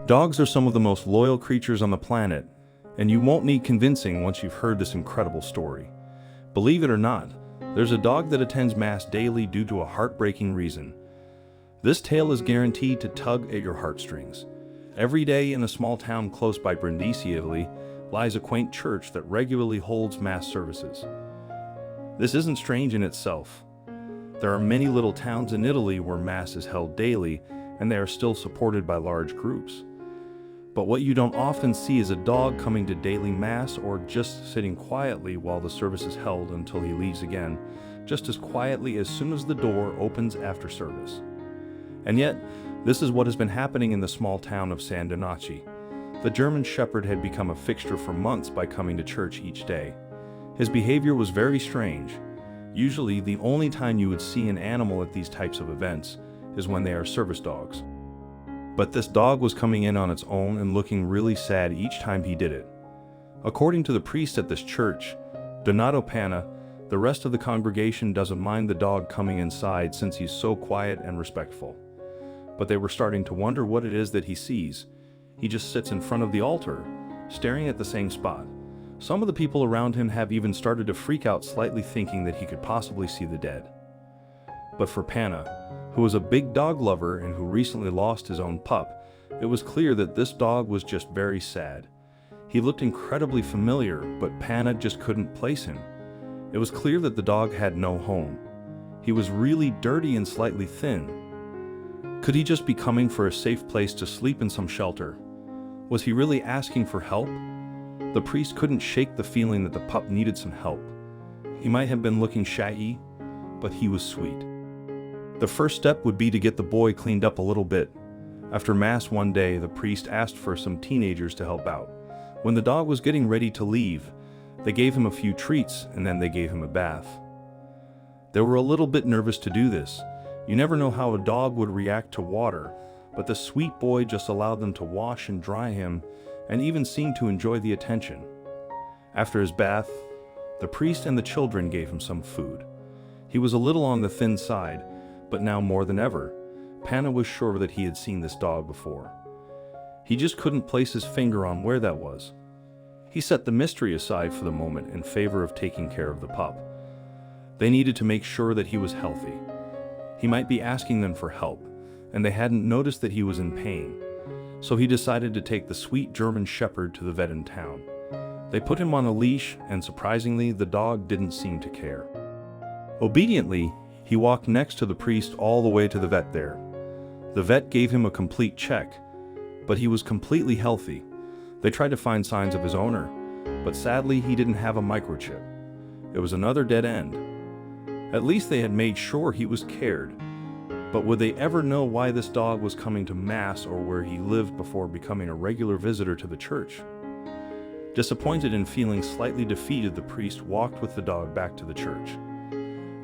Dogs are some of the most loyal creatures on the planet, and you won't need convincing once you've heard this incredible story. Believe it or not, there's a dog that attends Mass daily due to a heartbreaking reason. This tale is guaranteed to tug at your heartstrings. Every day in a small town close by Brindisi, Italy, lies a quaint church that regularly holds Mass services. This isn't strange in itself. There are many little towns in Italy where Mass is held daily, and they are still supported by large groups. But what you don't often see is a dog coming to daily Mass or just sitting quietly while the service is held until he leaves again, just as quietly as soon as the door opens after service. And yet, this is what has been happening in the small town of San Donaci. The German Shepherd had become a fixture for months by coming to church each day. His behavior was very strange. Usually, the only time you would see an animal at these types of events is when they are service dogs. But this dog was coming in on its own and looking really sad each time he did it. According to the priest at this church, Donato Panna, the rest of the congregation doesn't mind the dog coming inside since he's so quiet and respectful. But they were starting to wonder what it is that he sees. He just sits in front of the altar, staring at the same spot. Some of the people around him have even started to freak out slightly, thinking that he could possibly see the dead. But for Panna, who was a big dog lover and who recently lost his own pup, it was clear that this dog was just very sad. He looked incredibly familiar, but Panna just couldn't place him. It was clear that the dog had no home. He was really dirty and slightly thin. Could he just be coming for a safe place to sleep in some shelter? Was he really asking for help? The priest couldn't shake the feeling that the pup needed some help. He might have been looking shaggy, but he was sweet. The first step would be to get the boy cleaned up a little bit. After Mass one day, the priest asked for some teenagers to help out. When the dog was getting ready to leave, they gave him a few treats and then they gave him a bath. They were a little bit nervous to do this. You never know how a dog would react to water, but the sweet boy just allowed them to wash and dry him and even seemed to enjoy the attention. After his bath, the priest and the children gave him some food. He was a little on the thin side, but now more than ever, Panna was sure that he had seen this dog before. He just couldn't place his finger on where that was. He set the mystery aside for the moment in favor of taking care of the pup. They needed to make sure that he was healthy. He might be asking them for help, and they hadn't noticed that he was in pain. So he decided to take the sweet German Shepherd to the vet in town. They put him on a leash, and surprisingly, the dog didn't seem to care. Obediently, he walked next to the priest all the way to the vet there. The vet gave him a complete check, but he was completely healthy. They tried to find signs of his owner, but sadly he didn't have a microchip. It was another dead end. At least they had made sure he was cared. But would they ever know why this dog was coming to Mass or where he lived before becoming a regular visitor to the church? Disappointed and feeling slightly defeated, the priest walked with the dog back to the church.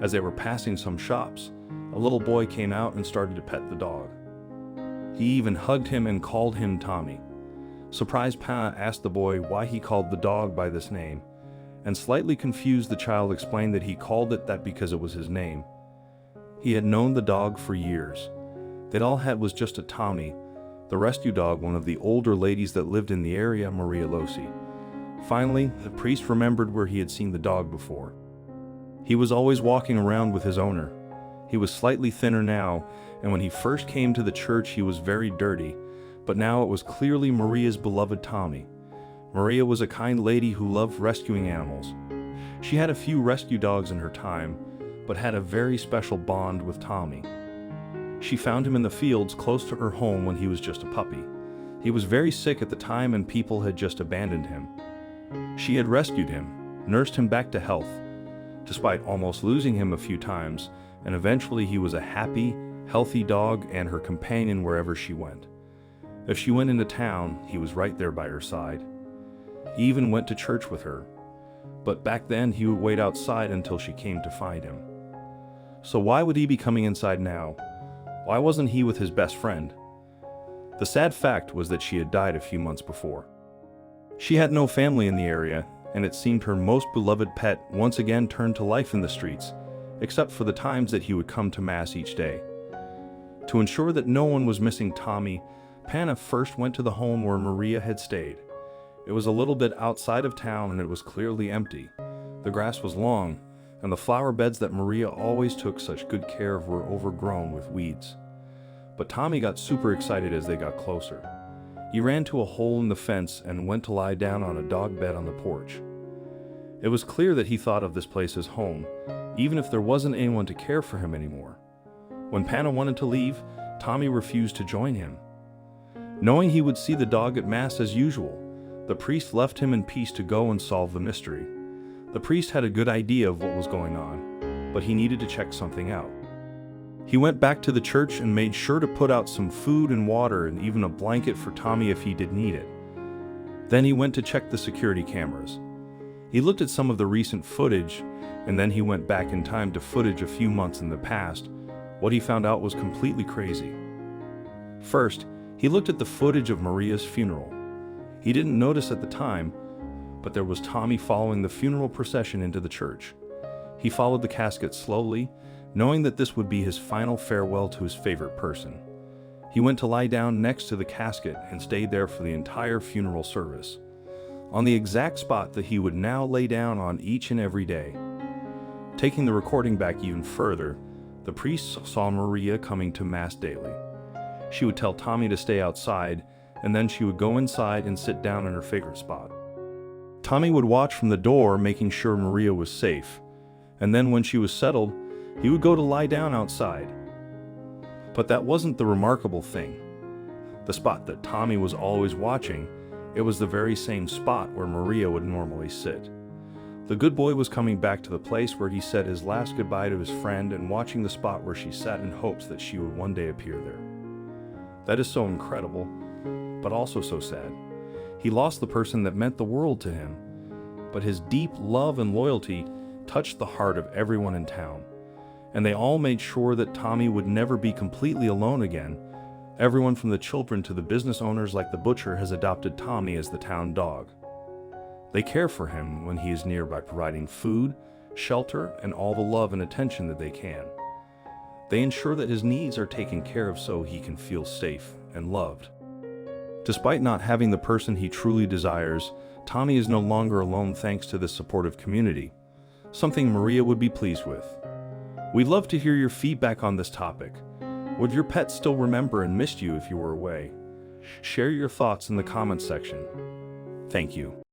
As they were passing some shops, a little boy came out and started to pet the dog. He even hugged him and called him Tommy. Surprised, Panna asked the boy why he called the dog by this name, and slightly confused, the child explained that he called it that because it was his name. He had known the dog for years. They'd all had was just a Tommy, the rescue dog, one of the older ladies that lived in the area, Maria Losi. Finally, the priest remembered where he had seen the dog before. He was always walking around with his owner. He was slightly thinner now, and when he first came to the church he was very dirty, but now it was clearly Maria's beloved Tommy. Maria was a kind lady who loved rescuing animals. She had a few rescue dogs in her time, but had a very special bond with Tommy. She found him in the fields close to her home when he was just a puppy. He was very sick at the time and people had just abandoned him. She had rescued him, nursed him back to health, despite almost losing him a few times, and eventually he was a happy, healthy dog and her companion wherever she went. If she went into town, he was right there by her side. He even went to church with her, but back then he would wait outside until she came to find him. So why would he be coming inside now? Why wasn't he with his best friend? The sad fact was that she had died a few months before. She had no family in the area, and it seemed her most beloved pet once again turned to life in the streets, except for the times that he would come to Mass each day. To ensure that no one was missing Tommy, Panna first went to the home where Maria had stayed. It was a little bit outside of town and it was clearly empty. The grass was long, and the flower beds that Maria always took such good care of were overgrown with weeds. But Tommy got super excited as they got closer. He ran to a hole in the fence and went to lie down on a dog bed on the porch. It was clear that he thought of this place as home, even if there wasn't anyone to care for him anymore. When Panna wanted to leave, Tommy refused to join him. Knowing he would see the dog at Mass as usual, the priest left him in peace to go and solve the mystery. The priest had a good idea of what was going on, but he needed to check something out. He went back to the church and made sure to put out some food and water and even a blanket for Tommy if he did need it. Then he went to check the security cameras. He looked at some of the recent footage, and then he went back in time to footage a few months in the past. What he found out was completely crazy. First, he looked at the footage of Maria's funeral. He didn't notice at the time, but there was Tommy following the funeral procession into the church. He followed the casket slowly, knowing that this would be his final farewell to his favorite person. He went to lie down next to the casket and stayed there for the entire funeral service, on the exact spot that he would now lay down on each and every day. Taking the recording back even further, the priest saw Maria coming to Mass daily. She would tell Tommy to stay outside, and then she would go inside and sit down in her favorite spot. Tommy would watch from the door, making sure Maria was safe, and then when she was settled, he would go to lie down outside. But that wasn't the remarkable thing. The spot that Tommy was always watching, it was the very same spot where Maria would normally sit. The good boy was coming back to the place where he said his last goodbye to his friend and watching the spot where she sat in hopes that she would one day appear there. That is so incredible, but also so sad. He lost the person that meant the world to him, but his deep love and loyalty touched the heart of everyone in town, and they all made sure that Tommy would never be completely alone again. Everyone from the children to the business owners like the butcher has adopted Tommy as the town dog. They care for him when he is near by providing food, shelter, and all the love and attention that they can. They ensure that his needs are taken care of so he can feel safe and loved. Despite not having the person he truly desires, Tommy is no longer alone thanks to this supportive community, something Maria would be pleased with. We'd love to hear your feedback on this topic. Would your pet still remember and missed you if you were away? Share your thoughts in the comments section. Thank you.